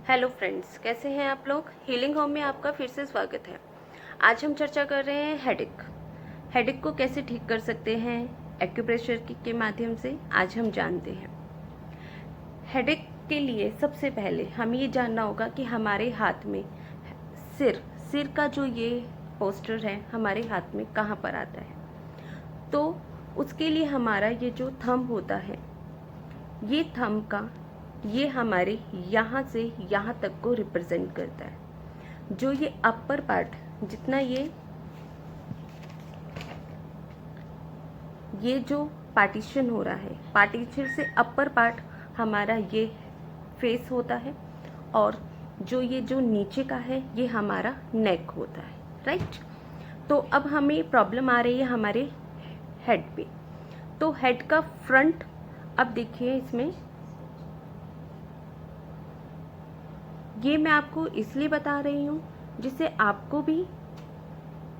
Hello friends, कैसे हैं आप लोग। हीलिंग होम में आपका फिर से स्वागत है। आज हम चर्चा कर रहे हैं हेडेक को कैसे ठीक कर सकते हैं एक्यूप्रेशर के माध्यम से। आज हम जानते हैं हेडेक के लिए सबसे पहले हमें ये जानना होगा कि हमारे हाथ में सिर का जो ये पोस्टर है हमारे हाथ में कहाँ पर आता है। तो उसके लिए हमारा ये जो थंब होता है, ये थंब का ये हमारे यहाँ से यहाँ तक को रिप्रेजेंट करता है। जो ये अपर पार्ट जितना ये जो पार्टीशन हो रहा है, पार्टीशन से अपर पार्ट हमारा ये फेस होता है, और जो नीचे का है ये हमारा नेक होता है, राइट। तो अब हमें प्रॉब्लम आ रही है हमारे हेड पे। तो हेड का फ्रंट, अब देखिए इसमें ये मैं आपको इसलिए बता रही हूँ जिससे आपको भी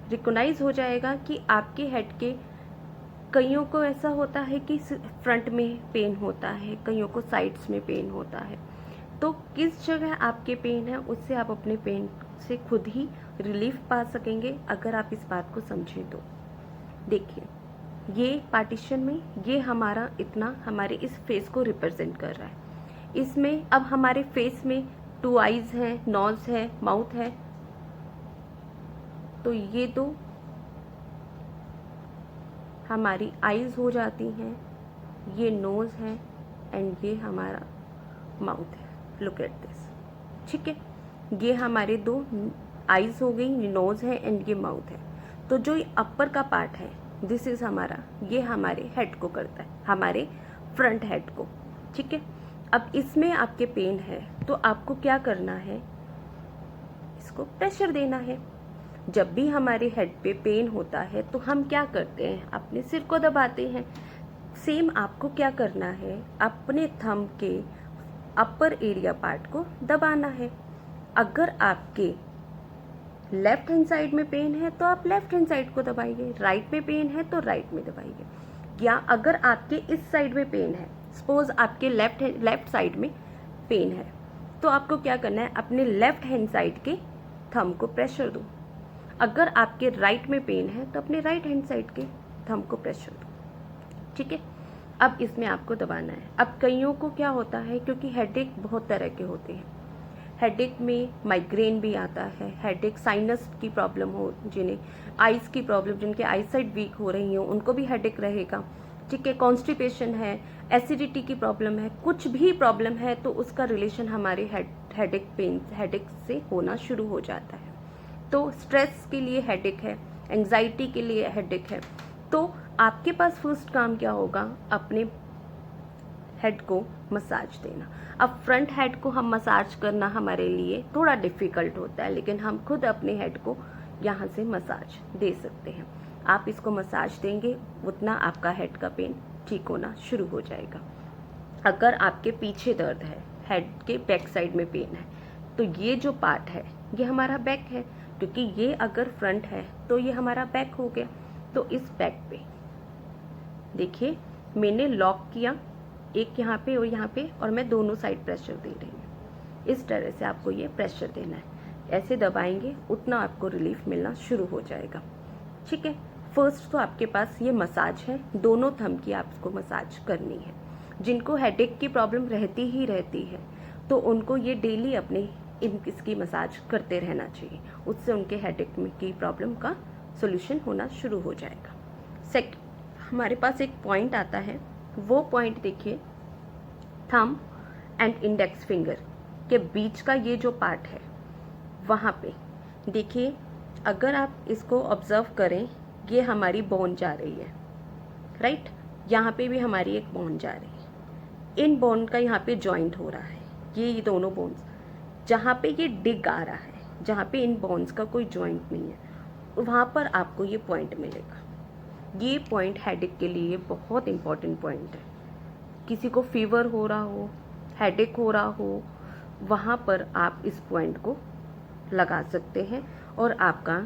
रिकॉग्नाइज हो जाएगा कि आपके हेड के कईयों को ऐसा होता है कि फ्रंट में पेन होता है, कईयों को साइड्स में पेन होता है। तो किस जगह आपके पेन है उससे आप अपने पेन से खुद ही रिलीफ पा सकेंगे अगर आप इस बात को समझें तो। देखिए ये पार्टीशन में ये हमारा इतना हमारे इस फेस को रिप्रेजेंट कर रहा है। इसमें अब हमारे फेस में 2 आईज हैं, नोज है, माउथ है। तो ये दो हमारी आईज हो जाती हैं, ये नोज है एंड ये हमारा माउथ है। लुक एट दिस, ठीक है। ये हमारे 2 आईज हो गई, ये नोज है एंड ये माउथ है। तो जो ये अपर का पार्ट है दिस इज हमारा, ये हमारे हेड को करता है, हमारे फ्रंट हेड को, ठीक है। अब इसमें आपके पेन है तो आपको क्या करना है, इसको प्रेशर देना है। जब भी हमारे हेड पे पेन होता है तो हम क्या करते हैं, अपने सिर को दबाते हैं। सेम आपको क्या करना है, अपने थंब के अपर एरिया पार्ट को दबाना है। अगर आपके लेफ्ट हैंड साइड में पेन है तो आप लेफ्ट हैंड साइड को दबाइए, राइट में पेन है तो राइट में दबाइए। या अगर आपके इस साइड में पेन है, सपोज आपके लेफ्ट साइड में पेन है, तो आपको क्या करना है, अपने लेफ्ट हैंड साइड के थंब को प्रेशर दो। अगर आपके राइट में पेन है तो अपने राइट हैंड साइड के थंब को प्रेशर दो, ठीक है। अब इसमें आपको दबाना है। अब कईयों को क्या होता है, क्योंकि हेडेक बहुत तरह के होते हैं, हेडेक में माइग्रेन भी आता है, हेडेक साइनस की प्रॉब्लम हो, जिन्हें आइज़ की प्रॉब्लम, जिनके आई साइड वीक हो रही हो उनको भी हेडेक रहेगा, ठीक है। कॉन्स्टिपेशन है, एसिडिटी की प्रॉब्लम है, कुछ भी प्रॉब्लम है तो उसका रिलेशन हमारे हेडेक से होना शुरू हो जाता है। तो स्ट्रेस के लिए हेडेक है, एंजाइटी के लिए हेडेक है। तो आपके पास फर्स्ट काम क्या होगा, अपने हेड को मसाज देना। अब फ्रंट हेड को हम मसाज करना हमारे लिए थोड़ा डिफ़िकल्ट होता है, लेकिन हम खुद अपने हेड को यहाँ से मसाज दे सकते हैं। आप इसको मसाज देंगे उतना आपका हेड का पेन ठीक होना शुरू हो जाएगा। अगर आपके पीछे दर्द है, हेड के बैक साइड में पेन है, तो ये जो पार्ट है ये हमारा बैक है, क्योंकि ये अगर फ्रंट है तो ये हमारा बैक हो गया। तो इस बैक पे देखिए मैंने लॉक किया, एक यहाँ पे और यहाँ पे, और मैं दोनों साइड प्रेशर दे रही हूँ। इस तरह से आपको ये प्रेशर देना है। ऐसे दबाएंगे उतना आपको रिलीफ मिलना शुरू हो जाएगा, ठीक है। फर्स्ट तो आपके पास ये मसाज है, दोनों थंब की आपको मसाज करनी है। जिनको हेडेक की प्रॉब्लम रहती ही रहती है तो उनको ये डेली अपने इसकी मसाज करते रहना चाहिए, उससे उनके हेडेक की प्रॉब्लम का सोल्यूशन होना शुरू हो जाएगा। सेकंड, हमारे पास एक पॉइंट आता है, वो पॉइंट देखिए थंब एंड इंडेक्स फिंगर के बीच का ये जो पार्ट है वहाँ पे देखिए, अगर आप इसको ऑब्जर्व करें, ये हमारी बोन जा रही है, राइट। यहाँ पे भी हमारी एक बोन जा रही है, इन बोन का यहाँ पे जॉइंट हो रहा है, ये दोनों बोन्स जहाँ पे ये डिग आ रहा है, जहाँ पे इन बोन्स का कोई जॉइंट नहीं है, वहाँ पर आपको ये पॉइंट मिलेगा। ये पॉइंट हेडेक के लिए बहुत इंपॉर्टेंट पॉइंट है। किसी को फीवर हो रहा हो, हेडेक हो रहा हो, वहाँ पर आप इस पॉइंट को लगा सकते हैं और आपका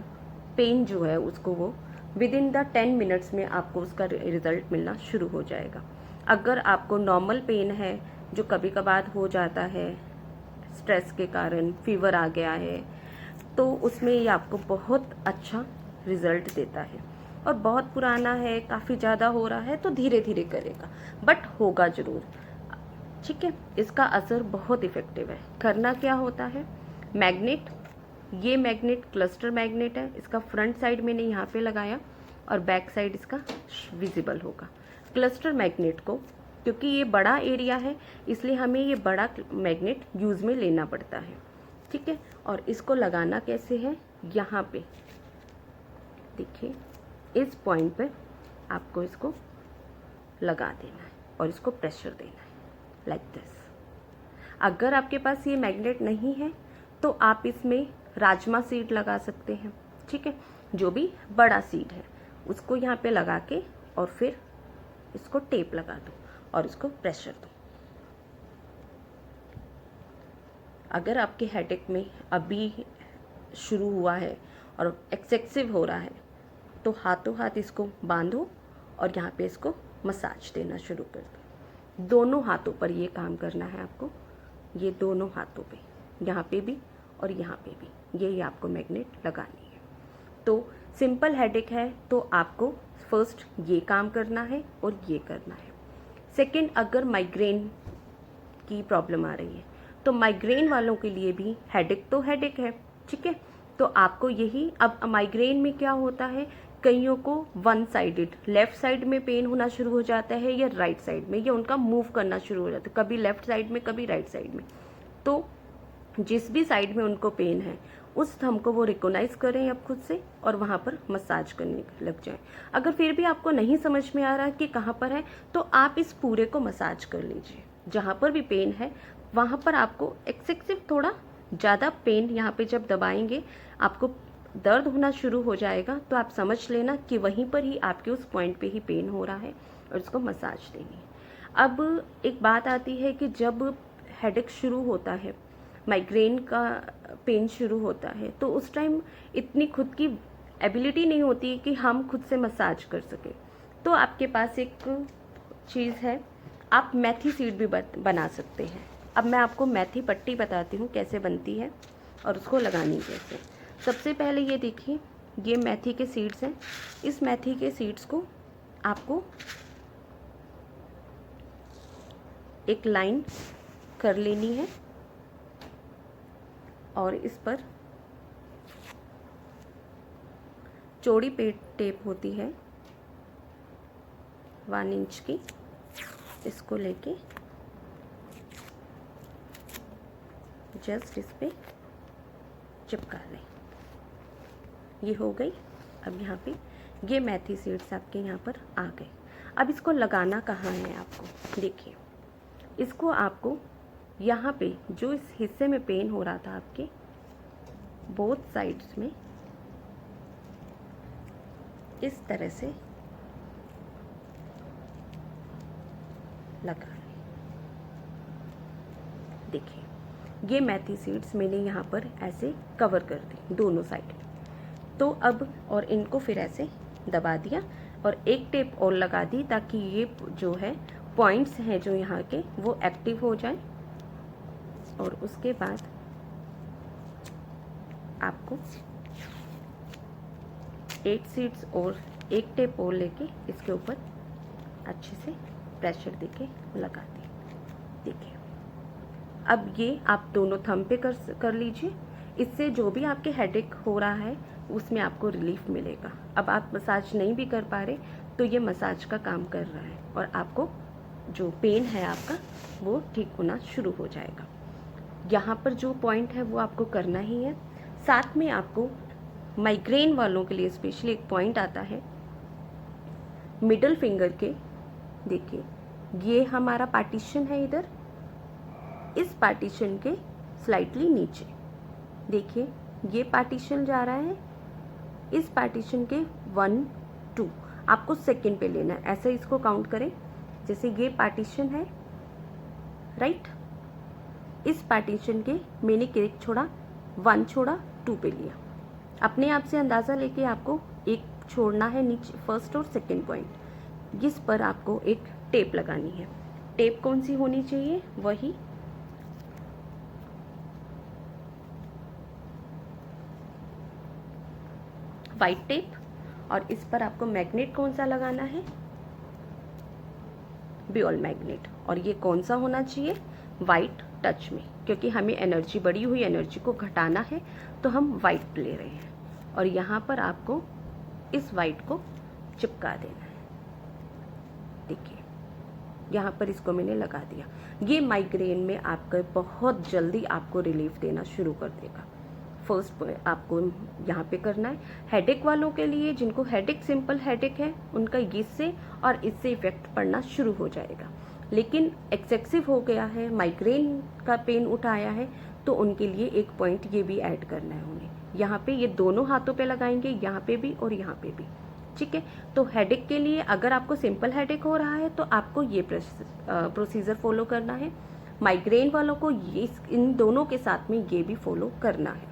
पेन जो है उसको वो विद इन द 10 मिनट्स में आपको उसका रिजल्ट मिलना शुरू हो जाएगा। अगर आपको नॉर्मल पेन है जो कभी कभार हो जाता है, स्ट्रेस के कारण फीवर आ गया है, तो उसमें ये आपको बहुत अच्छा रिजल्ट देता है। और बहुत पुराना है, काफ़ी ज़्यादा हो रहा है, तो धीरे धीरे करेगा, बट होगा ज़रूर। ठीक है, इसका असर बहुत इफ़ेक्टिव है। करना क्या होता है, मैग्नेट, ये मैग्नेट क्लस्टर मैग्नेट है, इसका फ्रंट साइड मैंने यहाँ पे लगाया और बैक साइड इसका विजिबल होगा। क्लस्टर मैग्नेट को, क्योंकि ये बड़ा एरिया है इसलिए हमें ये बड़ा मैग्नेट यूज़ में लेना पड़ता है। ठीक है, और इसको लगाना कैसे है, यहाँ पे देखिए, इस पॉइंट पे आपको इसको लगा देना है और इसको प्रेशर देना है, लाइक दिस। अगर आपके पास ये मैग्नेट नहीं है तो आप इसमें राजमा सीड लगा सकते हैं। ठीक है, जो भी बड़ा सीड है उसको यहाँ पे लगा के और फिर इसको टेप लगा दो और इसको प्रेशर दो। अगर आपके हेडेक में अभी शुरू हुआ है और एक्सेसिव हो रहा है तो हाथों हाथ इसको बांधो और यहाँ पे इसको मसाज देना शुरू कर दो। दोनों हाथों पर ये काम करना है आपको, ये दोनों हाथों पे, यहाँ पे भी और यहाँ पे भी, ये आपको मैग्नेट लगानी है। तो सिंपल हेडेक है तो आपको फर्स्ट ये काम करना है और ये करना है। सेकंड, अगर माइग्रेन की प्रॉब्लम आ रही है तो माइग्रेन वालों के लिए भी हेडेक तो हेडेक है। ठीक है, तो आपको यही, अब माइग्रेन में क्या होता है, कईयों को वन साइडेड लेफ्ट साइड में पेन होना शुरू हो जाता है या राइट साइड में, या उनका मूव करना शुरू हो जाता है, कभी लेफ्ट साइड में कभी राइट साइड में। तो जिस भी साइड में उनको पेन है उस थंब को वो रिकॉग्नाइज करें अब खुद से और वहाँ पर मसाज करने लग जाएं। अगर फिर भी आपको नहीं समझ में आ रहा कि कहाँ पर है तो आप इस पूरे को मसाज कर लीजिए। जहाँ पर भी पेन है वहाँ पर आपको एक्सेसिव थोड़ा ज़्यादा पेन, यहाँ पे जब दबाएंगे आपको दर्द होना शुरू हो जाएगा, तो आप समझ लेना कि वहीं पर ही आपके उस पॉइंट पे ही पेन हो रहा है और इसको मसाज देनी है। अब एक बात आती है कि जब हेडेक शुरू होता है, माइग्रेन का पेन शुरू होता है, तो उस टाइम इतनी खुद की एबिलिटी नहीं होती कि हम खुद से मसाज कर सके। तो आपके पास एक चीज़ है, आप मेथी सीड भी बना सकते हैं। अब मैं आपको मेथी पट्टी बताती हूँ कैसे बनती है और उसको लगानी कैसे। सबसे पहले ये देखिए, ये मेथी के सीड्स हैं। इस मेथी के सीड्स को आपको एक लाइन कर लेनी है और इस पर चौड़ी टेप होती है 1 इंच की, इसको लेके जस्ट इस पे चिपका लें। ये हो गई। अब यहाँ पे ये मेथी सीड्स आपके यहाँ पर आ गए। अब इसको लगाना कहाँ है आपको, देखिए, इसको आपको यहाँ पे जो इस हिस्से में पेन हो रहा था आपके बोथ साइड्स में इस तरह से लगा लें। देखिए, ये मेथी सीड्स मैंने यहाँ पर ऐसे कवर कर दी दोनों साइड। तो अब और इनको फिर ऐसे दबा दिया और एक टेप और लगा दी ताकि ये जो है पॉइंट्स हैं जो यहाँ के वो एक्टिव हो जाए। और उसके बाद आपको 8 सीड्स और एक टेप और लेके इसके ऊपर अच्छे से प्रेशर देके लगा दें। देखिए, अब ये आप दोनों थंब पे कर लीजिए। इससे जो भी आपके हेडेक हो रहा है उसमें आपको रिलीफ मिलेगा। अब आप मसाज नहीं भी कर पा रहे तो ये मसाज का काम कर रहा है और आपको जो पेन है आपका वो ठीक होना शुरू हो जाएगा। यहाँ पर जो पॉइंट है वो आपको करना ही है। साथ में आपको माइग्रेन वालों के लिए स्पेशली एक पॉइंट आता है मिडल फिंगर के। देखिए, ये हमारा पार्टीशन है, इधर इस पार्टीशन के स्लाइटली नीचे देखिए ये पार्टीशन जा रहा है, इस पार्टीशन के 1 2 आपको सेकंड पे लेना है। ऐसे इसको काउंट करें, जैसे ये पार्टीशन है राइट, इस पार्टीशन के मैंने एक छोड़ा 1 छोड़ा 2 पे लिया। अपने आप से अंदाज़ा लेके आपको एक छोड़ना है नीचे, फर्स्ट और सेकंड पॉइंट, जिस पर आपको एक टेप लगानी है। टेप कौन सी होनी चाहिए, वही वाइट टेप, और इस पर आपको मैग्नेट कौन सा लगाना है, बॉल मैग्नेट। और ये कौन सा होना चाहिए, वाइट टच में, क्योंकि हमें एनर्जी, बढ़ी हुई एनर्जी को घटाना है तो हम वाइट ले रहे हैं। और यहाँ पर आपको इस वाइट को चिपका देना है। देखिए यहाँ पर इसको मैंने लगा दिया। ये माइग्रेन में आपको बहुत जल्दी आपको रिलीफ देना शुरू कर देगा। फर्स्ट आपको यहाँ पे करना है। हेडेक वालों के लिए, जिनको हेडेक, सिंपल हेडेक है, उनका इससे और इससे इफेक्ट पड़ना शुरू हो जाएगा। लेकिन एक्सेसिव हो गया है, माइग्रेन का पेन उठाया है, तो उनके लिए एक पॉइंट ये भी ऐड करना है उन्हें। यहाँ पे ये दोनों हाथों पे लगाएंगे, यहाँ पे भी और यहाँ पे भी, ठीक है। तो हेडेक के लिए, अगर आपको सिंपल हेडेक हो रहा है तो आपको ये प्रोसीजर फॉलो करना है। माइग्रेन वालों को ये, इन दोनों के साथ में ये भी फॉलो करना है।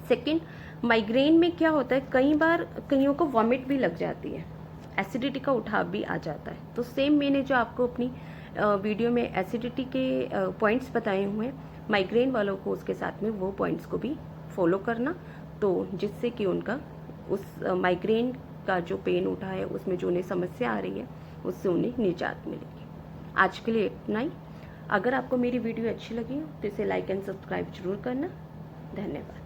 सेकंड, माइग्रेन में क्या होता है, कई बार कईयों को वॉमिट भी लग जाती है, एसिडिटी का उठाव भी आ जाता है। तो सेम मैंने जो आपको अपनी वीडियो में एसिडिटी के पॉइंट्स बताए हुए हैं, माइग्रेन वालों को उसके साथ में वो पॉइंट्स को भी फॉलो करना, तो जिससे कि उनका उस माइग्रेन का जो पेन उठा है, उसमें जो उन्हें समस्या आ रही है, उससे उन्हें निजात मिलेगी। आज के लिए इतना ही। अगर आपको मेरी वीडियो अच्छी लगी हो तो इसे लाइक एंड सब्सक्राइब जरूर करना। धन्यवाद।